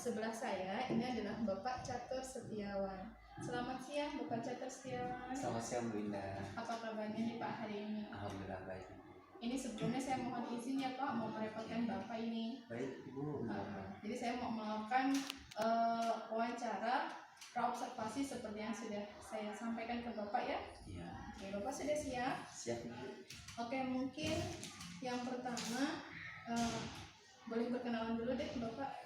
sebelah saya ini adalah Bapak Catur Setiawan. Selamat siang Bapak Catur Setiawan. Selamat siang Bu Indah. Apa kabarnya nih Pak hari ini? Alhamdulillah baik. Ini sebelumnya saya mohon izin ya Pak, mau merepotkan Bapak ini. Baik Ibu. Jadi saya mau melakukan wawancara praobservasi seperti yang sudah saya sampaikan ke Bapak ya. Iya. Oke, Bapak sudah siap? Siap Ibu. Oke, mungkin yang pertama boleh perkenalan dulu deh Bapak.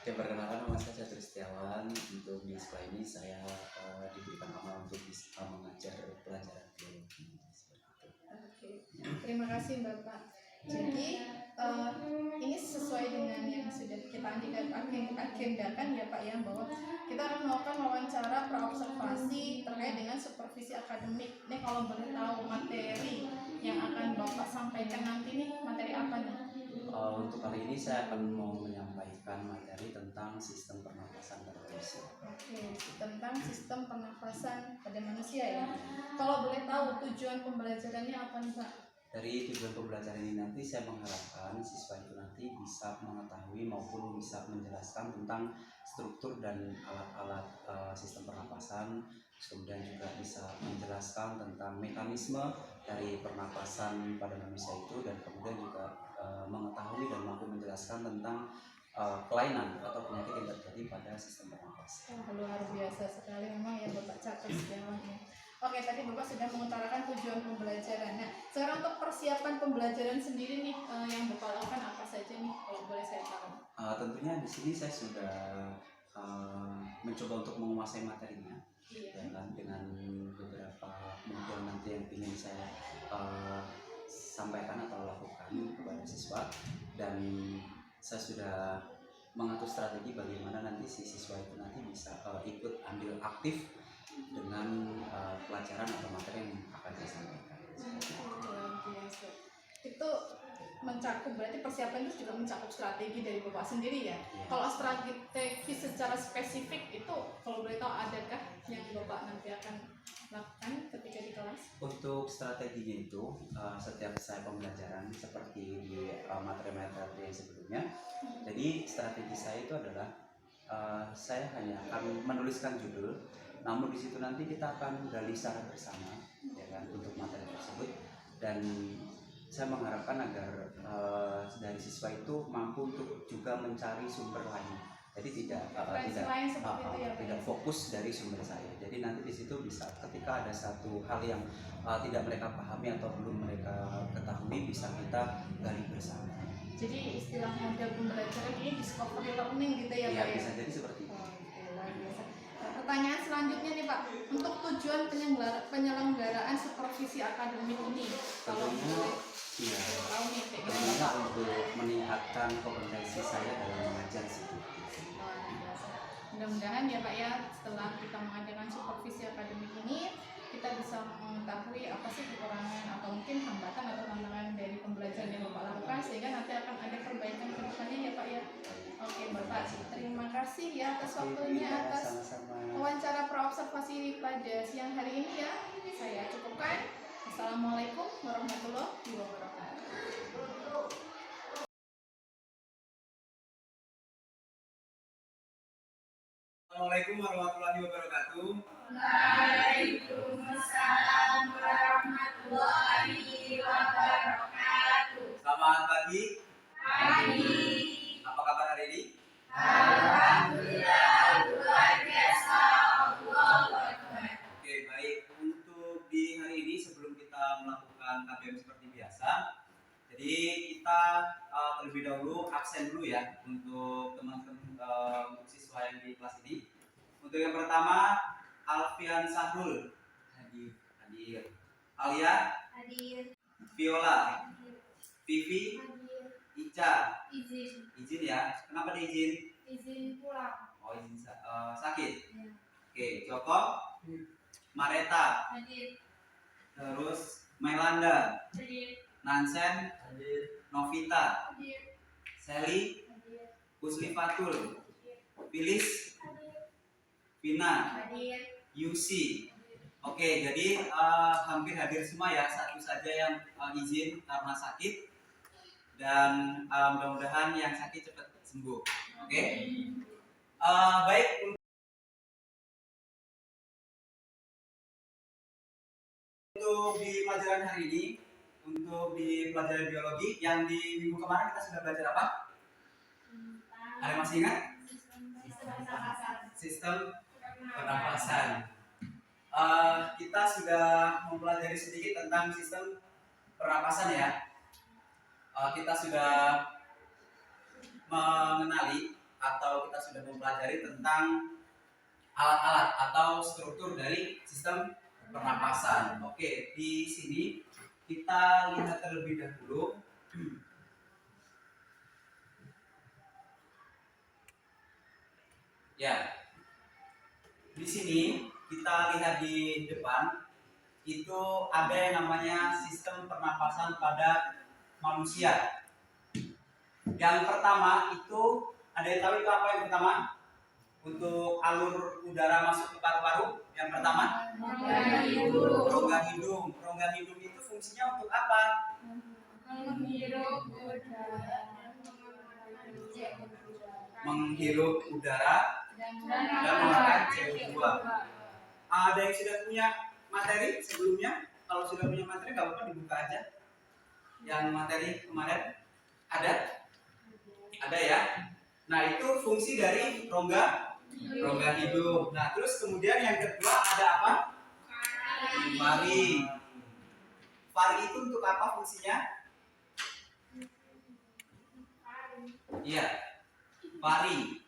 Oke, perkenalkan nama saya Catur Setiawan. Untuk di sekolah ini saya diberikan amanah untuk bisa mengajar pelajaran biologi. Oke, terima kasih Bapak. Jadi ini sesuai dengan yang sudah kita agendakan ya Pak ya, bahwa kita akan melakukan wawancara praobservasi terkait dengan supervisi akademik. Nih kalau boleh tahu materi yang akan Bapak sampaikan nanti nih materi apa nih? Untuk kali ini saya akan mau menyampaikan materi tentang sistem pernapasan pada manusia. Oke, tentang sistem pernapasan pada manusia ya. Kalau boleh tahu tujuan pembelajarannya apa nih Pak? Dari tujuan pembelajaran ini nanti saya mengharapkan siswa itu nanti bisa mengetahui maupun bisa menjelaskan tentang struktur dan alat-alat sistem pernapasan, kemudian juga bisa menjelaskan tentang mekanisme dari pernapasan pada manusia itu, dan kemudian juga mengetahui dan mampu menjelaskan tentang kelainan atau penyakit yang terjadi pada sistem pernapasan. Luar biasa sekali memang ya Bapak Catur Setiawan ya. Oke, tadi Bapak sudah mengutarakan tujuan pembelajaran. Nah, sekarang untuk persiapan pembelajaran sendiri nih yang Bapak lakukan apa saja nih kalau boleh saya tahu? Tentunya di sini saya sudah mencoba untuk menguasai materinya, dengan beberapa model nanti yang ingin saya sampaikan atau lakukan kepada siswa, dan saya sudah mengatur strategi bagaimana nanti si siswa itu nanti bisa ikut andil aktif dengan pelajaran atau materi yang akan saya sampaikan. Itu mencakup, berarti persiapan itu juga mencakup strategi dari Bapak sendiri ya? Kalau strategi secara spesifik itu kalau boleh tahu adakah yang Bapak nanti akan lakukan ketika di kelas? Untuk strateginya itu setiap saya pembelajaran seperti di materi-materi yang sebelumnya, jadi strategi saya itu adalah saya hanya akan menuliskan judul, namun di situ nanti kita akan gali secara bersama ya kan untuk materi tersebut, dan saya mengharapkan agar dari siswa itu mampu untuk juga mencari sumber lain. Jadi tidak fokus dari sumber saya. Jadi nanti di situ bisa ketika ada satu hal yang tidak mereka pahami atau belum mereka ketahui, bisa kita gali bersama. Jadi istilah model pembelajaran ini discovery learning gitu ya Pak? Iya, bisa jadi seperti itu. Pertanyaan selanjutnya nih Pak, untuk tujuan penyelenggaraan supervisi akademik ini, kalau tahu nih tentunya untuk meningkatkan kompetensi saya dalam mengajar sih. Mudah-mudahan ya Pak ya, setelah kita mengadakan supervisi akademik ini, kita bisa mengetahui apa sih kekurangan atau mungkin hambatan atau tantangan dari pembelajaran yang Bapak lakukan, sehingga nanti akan ada perbaikan ke depannya ya Pak ya. Oke Bapak, terima kasih ya atas waktunya, atas wawancara praobservasi pada siang hari ini ya. Saya cukupkan. Assalamualaikum warahmatullahi wabarakatuh. Assalamualaikum warahmatullahi wabarakatuh. Waalaikumsalam warahmatullahi wabarakatuh. Selamat pagi. Pagi. Apa kabar hari ini? Alhamdulillah luar biasa. Allahu Akbar. Oke, baik. Untuk di hari ini sebelum kita melakukan KBM seperti biasa, jadi kita terlebih dahulu absen dulu ya untuk teman-teman siswa yang di kelas ini. Untuk yang pertama, Alfian Sahrul hadir. Alia Hadir. Viola, Hadir. Vivi, Hadir. Ica. Izin Ya. Kenapa diizin? izin pulang. Oh, izin sakit. Ya. Oke, Joko, Mareta, Hadir. terus Melanda, Hadir. Nansen, Novita, Hadir. Sally, Hadir. Uslifatul, Filis, Vina, Hadir. Yusi. Oke, jadi hampir hadir semua ya. Satu saja yang izin karena sakit, dan mudah-mudahan yang sakit cepat sembuh. Oke. Baik, untuk di pelajaran hari ini, untuk di pelajaran biologi yang di minggu kemarin kita sudah belajar apa? Ada yang masih ingat? Sistem pernapasan. Kita sudah mempelajari sedikit tentang sistem pernapasan ya. Kita sudah mengenali atau kita sudah mempelajari tentang alat-alat atau struktur dari sistem pernapasan. Oke, di sini kita lihat terlebih dahulu. Ya, di sini kita lihat di depan itu ada yang namanya sistem pernapasan pada manusia. Yang pertama itu ada yang tahu itu apa yang pertama? Untuk alur udara masuk ke paru-paru, yang pertama rongga hidung. Rongga hidung itu fungsinya untuk apa? Menghirup udara dan mengeluarkan CO2. Ada yang sudah punya materi sebelumnya? Kalau sudah punya materi nggak apa-apa dibuka aja. Yang materi kemarin ada ya. Nah itu fungsi dari rongga hidung. Nah terus kemudian yang kedua ada apa? Fari. Fari itu untuk apa fungsinya? Iya, fari.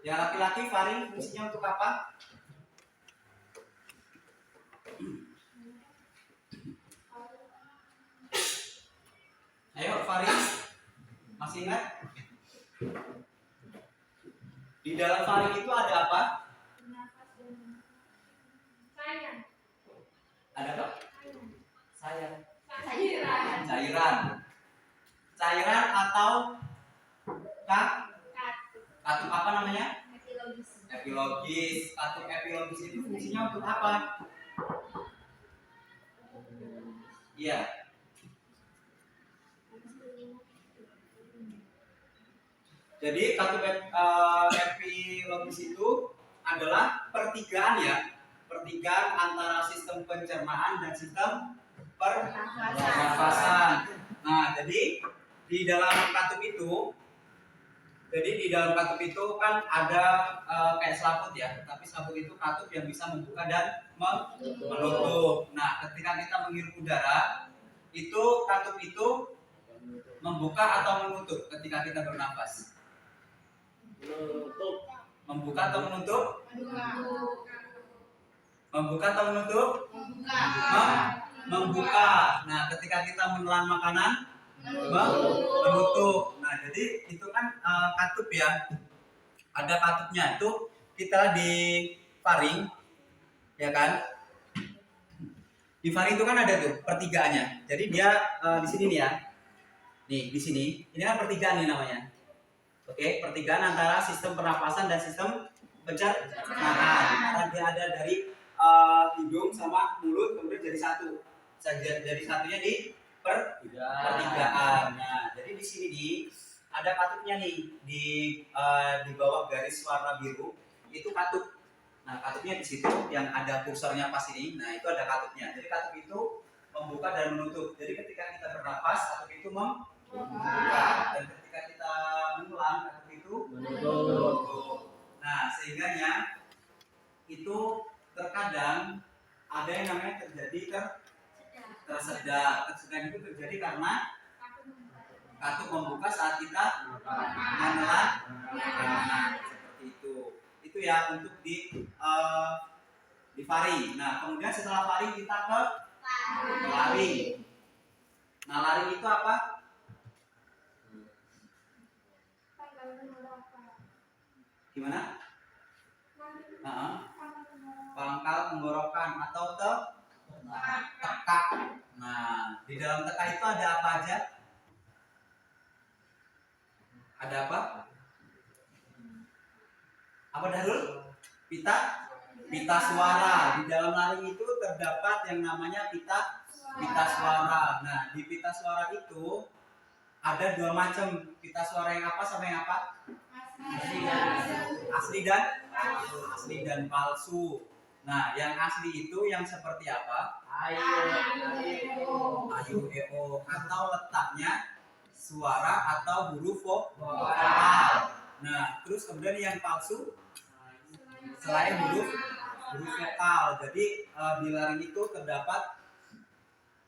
Yang laki-laki fari fungsinya untuk apa? Ayo fari, masih ingat? Di dalam fari itu ada apa? Ada apa? Cairan atau katup apa namanya? Epilogis. Katup epilogis itu fungsinya untuk apa? Iya. Jadi katup epilogis itu adalah pertigaan ya, pertigaan antara sistem pencernaan dan sistem pernafasan. Nah, jadi di dalam katup itu, kan ada kayak selaput ya, tapi selaput itu katup yang bisa membuka dan menutup. Nah, ketika kita menghirup udara, itu katup itu membuka atau menutup ketika kita bernapas. Membuka atau menutup? Membuka atau menutup? Membuka. Nah, ketika kita menelan makanan, menutup. Nah, jadi itu kan katup ya. Ada katupnya itu kita di faring, ya kan? Di faring itu kan ada tuh pertigaannya. Jadi dia di sini nih ya. Nih di sini. Ini kan pertigaan nih namanya. Oke, pertigaan antara sistem pernapasan dan sistem pencernaan. Karena dia ada dari hidung sama mulut kemudian jadi satu. Jadi satunya di pertigaan. Nah, jadi di sini nih ada katupnya nih di bawah garis warna biru itu katup. Nah, katupnya di situ yang ada kursornya pas ini. Nah, itu ada katupnya. Jadi katup itu membuka dan menutup. Jadi ketika kita bernapas, katup itu membuka dan ketika kita menelan, katup itu menutup. Nah, sehingganya itu terkadang ada yang namanya terjadi tersedak. Tersedak itu terjadi karena katup membuka saat kita menelan makanan seperti itu. Itu ya untuk di faring. Nah, kemudian setelah faring kita ke laring. Nah, laring itu apa? Gimana? Pangkal tenggorokan atau tekak. Nah, di dalam tekak itu ada apa aja? Ada apa? Apa Darul? Pita suara. Di dalam laring itu terdapat yang namanya pita suara. Nah, di pita suara itu ada dua macam pita suara, yang apa sama yang apa? Asli dan palsu. Nah, yang asli itu yang seperti apa? Ayu eo, atau letaknya suara atau huruf vokal. Nah, terus kemudian yang palsu selain huruf vokal. Jadi di laring itu terdapat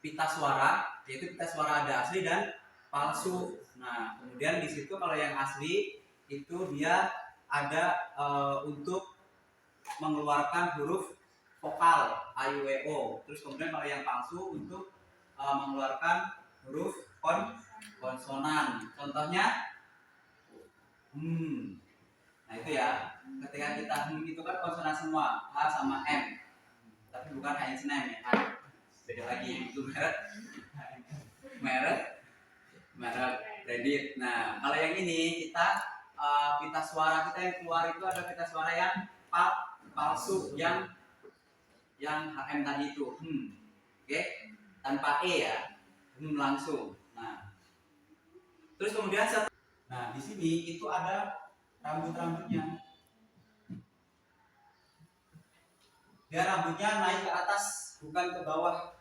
pita suara, yaitu pita suara ada asli dan palsu. Nah, kemudian di situ kalau yang asli itu dia ada untuk mengeluarkan huruf vokal ayu e o. Terus kemudian kalau yang palsu untuk mengeluarkan huruf konsonan. Contohnya Nah itu ya, ketika kita itu kan konsonan semua, H sama M. Tapi bukan H M ya, beda lagi, itu merek kredit. Nah, kalau yang ini kita pita suara kita yang keluar itu ada pita suara yang palsu, yang HM tadi itu. Oke, tanpa E ya, langsung. Nah, terus kemudian di sini itu ada rambutnya. Dia rambutnya naik ke atas, bukan ke bawah.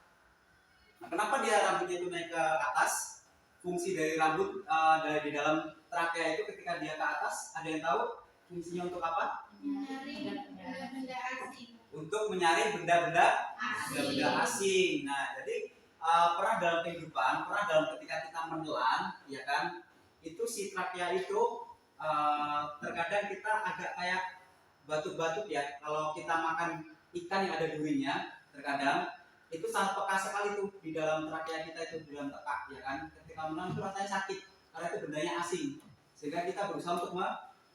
Nah, kenapa dia rambutnya itu naik ke atas? Fungsi dari rambut dari di dalam trakea itu ketika dia ke atas, ada yang tahu fungsinya untuk apa? Benda-benda asing. Untuk menyaring benda-benda asing. Nah, jadi pernah dalam kehidupan, pernah dalam ketika kita menelan, ya kan? Itu si trakea itu terkadang kita agak kayak batuk-batuk ya. Kalau kita makan ikan yang ada durinya, terkadang itu sangat peka sekali tuh di dalam trakea kita itu, di dalam tekak, ya kan? Ketika menelan itu rasanya sakit karena itu bendanya asing, sehingga kita berusaha untuk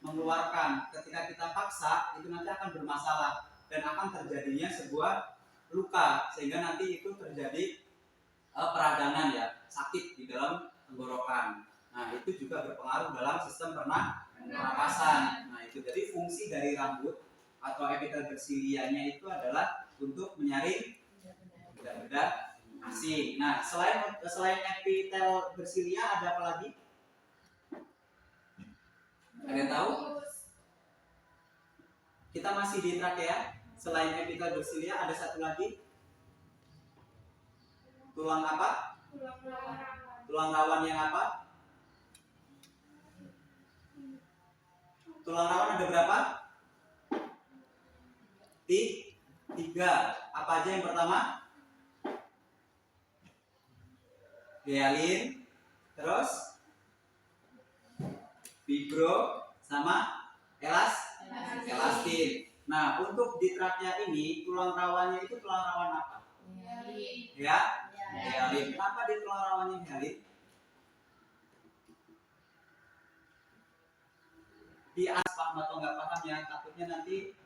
mengeluarkan. Ketika kita paksa itu nanti akan bermasalah dan akan terjadinya sebuah luka, sehingga nanti itu terjadi peradangan ya, sakit di dalam tenggorokan. Nah itu juga berpengaruh dalam sistem pernapasan. Nah itu jadi fungsi dari rambut atau epitel bersilianya itu adalah untuk menyaring benda-benda asing. Nah selain epitel bersilia ada apa lagi? Ada yang tahu? Kita masih di trakea. Selain epitel bersilia ada satu lagi. Tulang apa? Tulang rawan yang apa? Tulang rawan ada berapa? 3. Apa aja yang pertama? Hialin, terus fibro, sama elastin. Nah, untuk di trakea ini tulang rawannya itu tulang rawan apa? Ya, hialin. Kenapa di tulang rawannya hialin? Di paham atau nggak paham ya, takutnya nanti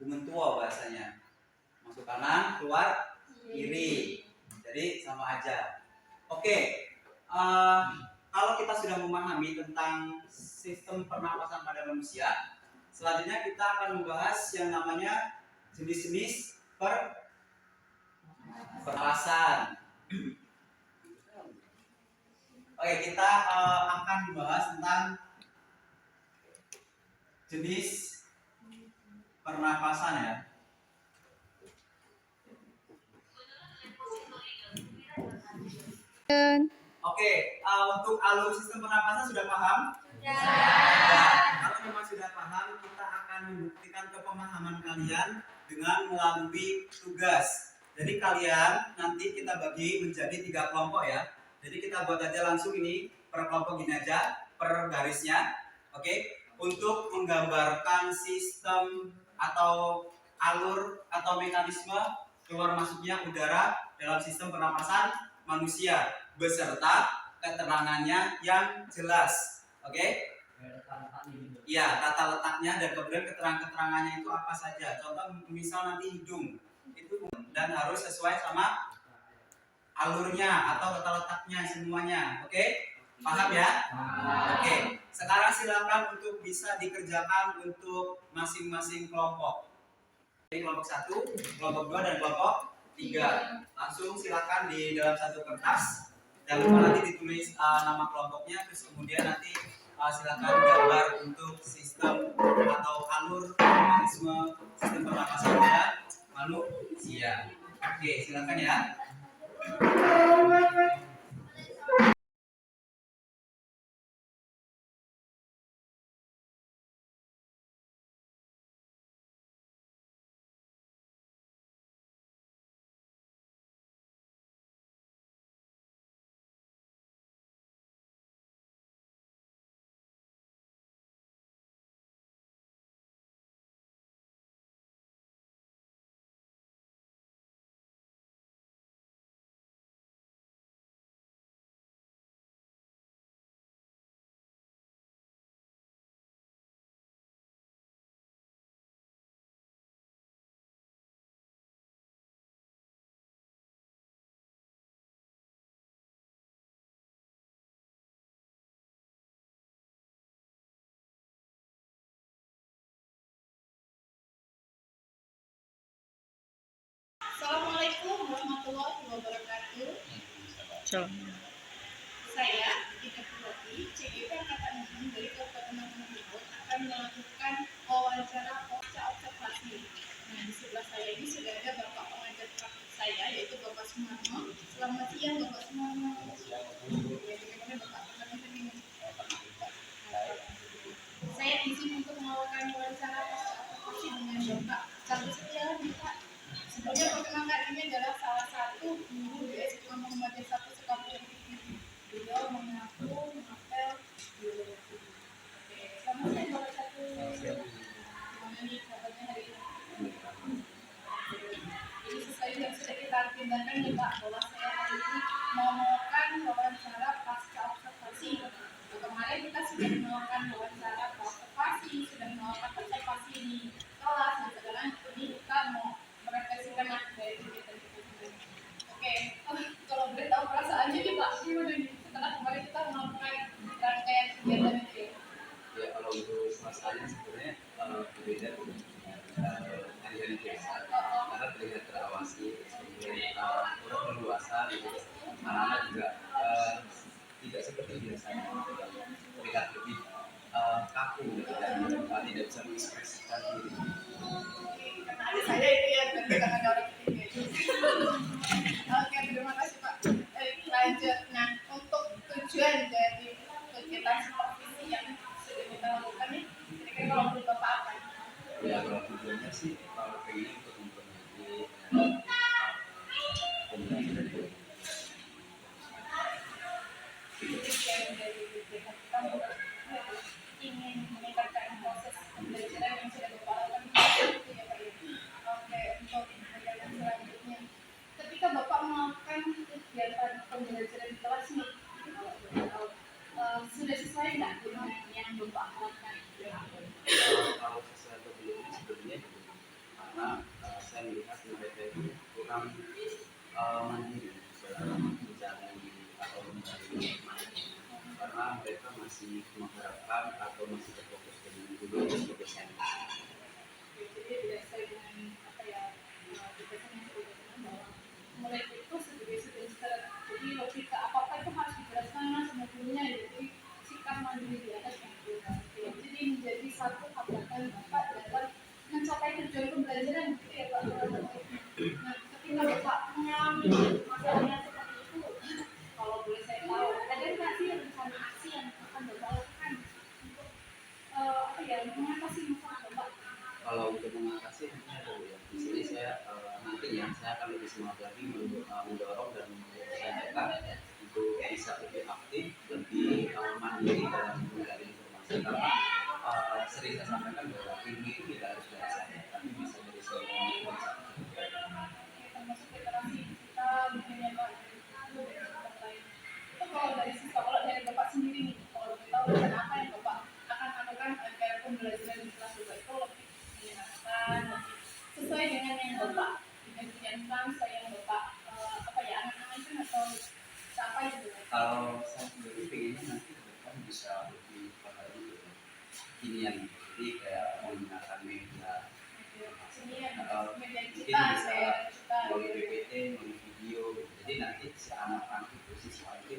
bunga tua bahasanya. Masuk kanan, keluar kiri. Jadi sama aja. Oke, kalau kita sudah memahami tentang sistem pernapasan pada manusia, selanjutnya kita akan membahas yang namanya jenis-jenis pernapasan. Oke, kita akan membahas tentang jenis pernapasan ya. Oke, untuk alur sistem pernapasan sudah paham? Kalau memang sudah paham, kita akan membuktikan kepemahaman kalian dengan melalui tugas. Jadi kalian nanti kita bagi menjadi 3 kelompok ya. Jadi kita buat aja langsung ini per kelompok gini aja, per garisnya. Oke, untuk menggambarkan sistem atau alur atau mekanisme keluar masuknya udara dalam sistem pernapasan manusia beserta keterangannya yang jelas. Oke? Ya, tata letaknya dan kemudian keterangannya itu apa saja. Contoh misal nanti hidung itu, dan harus sesuai sama alurnya atau tata letaknya semuanya. Oke? Paham ya? Oke. Sekarang silakan untuk bisa dikerjakan untuk masing-masing kelompok. Jadi kelompok 1, kelompok 2 dan kelompok 3. Langsung silakan di dalam satu kertas Jangan lupa nanti ditulis nama kelompoknya, terus kemudian nanti silakan gambar untuk sistem atau alur mekanisme sistem pernapasan pada manusia. Oke, silakan ya. Assalamualaikum warahmatullahi wabarakatuh. Saya Ida Purwati, CGP Angkatan 6 dari Kabupaten Lampung Timur akan melakukan wawancara pasca observasi. Nah, di sebelah saya ini sudah ada Bapak pengajar praktik saya, yaitu Bapak Sumarno. Selamat siang, Bapak Sumarno. Ya, bagaimana Bapak teman-teman ini? Saya izin untuk melakukan wawancara pasca observasi dengan Bapak Catur Setiawan, Pak. Sebelumnya perkenalkan, ini adalah salah satu guru di SMA Muhammadiyah 1 Sukabumi. Beliau mengaku mengapel biologi. Oke, selamat siang Bapak Catur. Gimana nih kabarnya hari ini? Jadi sesuai yang sudah kita agendakan nih Pak, bahwa saya hari ini mau melakukan wawancara pasca observasi. Kemarin kita sudah melakukan wawancara observasi, sudah melakukan observasi di kelas. Nah, sekarang ini kita mau merefleksikan dari kegiatan kita sendiri. Oke, kalau boleh tahu perasaannya nih Pak, gimana nih setelah kemarin kita melakukan rangkaian kegiatan itu ya? Ya, kalau untuk perasaannya sebenarnya berbeda dengan hari-hari biasa, karena terlihat terawasi, kemudian kurang leluasa, gitu. Anak-anak juga tidak seperti biasanya, terlihat lebih kaku gitu, dan tidak bisa mengekspresikan diri. Karena ada saya itu ya, dan tidak ada orang ketiga itu. Oke, terima kasih Pak. Lanjut. Nah, untuk tujuan dari kegiatan supervisi yang sudah kita lakukan nih, kira-kira kalau menurut Bapak apa? Ya, kalau tujuannya sih kalau pengen untuk memperbaiki pembelajaran itu. Tujuan dari kegiatan kita ingin meningkatkan proses pembelajaran yang sudah Bapak lakukan itu ya Pak ya. Oke, untuk kegiatan selanjutnya, ketika Bapak melakukan kegiatan pembelajaran di kelas nih, sudah sesuai nggak dengan yang Bapak harapkan? Kalau sesuatu belum sebelumnya belum, karena saya melihat mereka itu kurang mandiri dalam menjalani atau mencari materi, karena mereka masih mengharapkan atau masih terfokus dengan guru sebagai senior. Jadi tidak sesuai dengan apa ya, kita kan yang sudah bahwa mereka itu sebagai student, jadi logika apa-apa itu harus dijelaskan sama gurunya, jadi sikap mandiri di atas yang jadi menjadi satu hambatan Bapak dalam mencapai tujuan pembelajaran gitu ya Pak. Nah, ketika Bapak mengalami masalahnya seperti itu, kalau boleh saya tahu, ada nggak sih rencana aksi yang akan Bapak lakukan untuk apa ya, mengatasi masalah Bapak? Kalau untuk mengatasi ada ya. Di sini saya nantinya saya akan lebih semangat lagi mendorong dan mempercayakan mereka untuk bisa lebih aktif, lebih mandiri dalam menggali informasi, karena sering saya sampaikan bahwa ilmu itu tidak harus dari saya, tapi bisa dari semua itu bisa. Termasuk literasi kita mungkin yang Pak dari itu dari tempat lain. Itu kalau dari siswa, kalau dari Bapak sendiri nih, kalau kita tahu rencana apa yang Bapak akan lakukan agar pembelajaran di kelas Bapak itu lebih menyenangkan, lebih sesuai dengan yang Bapak impikan, sesuai yang Bapak apa ya, anak-anak atau siapa gitu. Kalau saya sendiri pengennya nanti ke depan bisa lebih pada itu kekinian, jadi kayak menggunakan media Media mungkin kita, bisa kita melalui PPT, melalui video, jadi nanti si anak-anak itu siswa itu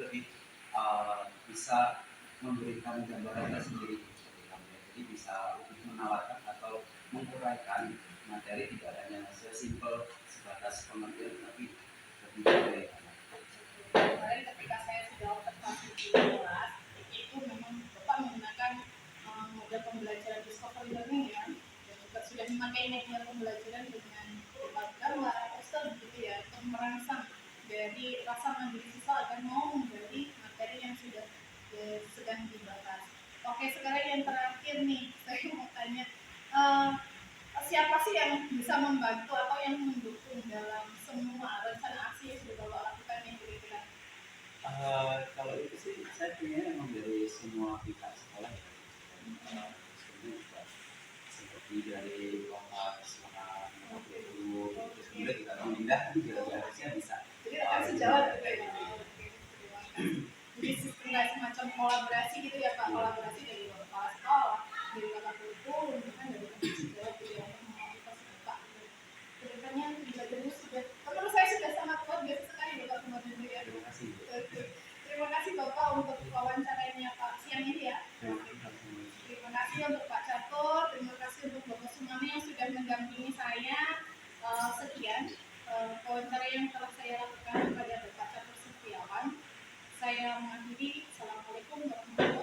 memberikan gambaran tersendiri seperti kamu ya. Jadi bisa lebih menawarkan atau menguraikan materi, tidak hanya sesimpel sebatas pengertian tapi lebih dari Kemarin ketika saya sudah observasi di kelas, itu memang Bapak menggunakan model pembelajaran discovery learning ya, dan juga sudah memakai media pembelajaran dengan gambar, poster gitu ya, untuk merangsang dari rasa mandiri siswa agar mau menjadi materi yang sudah sedang dibahas. Oke, sekarang yang terakhir nih, saya mau tanya, eh, siapa sih yang bisa membantu atau yang mendukung dalam semua rencana aksi yang sudah Bapak lakukan yang kira-kira? Kalau itu sih saya punya emang dari semua pihak sekolah ya. Sebenarnya juga seperti dari pihak sekolah, guru, terus kemudian juga pemindah juga harusnya bisa. Jadi akan sejawat gitu ya. Oke, terima kasih. Jadi sistem kayak semacam kolaborasi gitu ya Pak, kolaborasi dari kepala sekolah, dari kakak guru, kan dari kakak sejawat gitu ya untuk memotivasi Bapak. Kedepannya belajar ini sudah, menurut saya sudah sangat luar biasa sekali Bapak kemarin ya. Terima kasih. Oke. Terima kasih Bapak untuk wawancaranya Pak siang ini ya. Terima kasih untuk Pak Catur, terima kasih untuk Bapak Sumami yang sudah mendampingi saya. Sekian wawancara yang telah saya lakukan kepada Bapak Catur Setiawan. Saya mengakhiri. Assalamualaikum warahmatullahi wabarakatuh.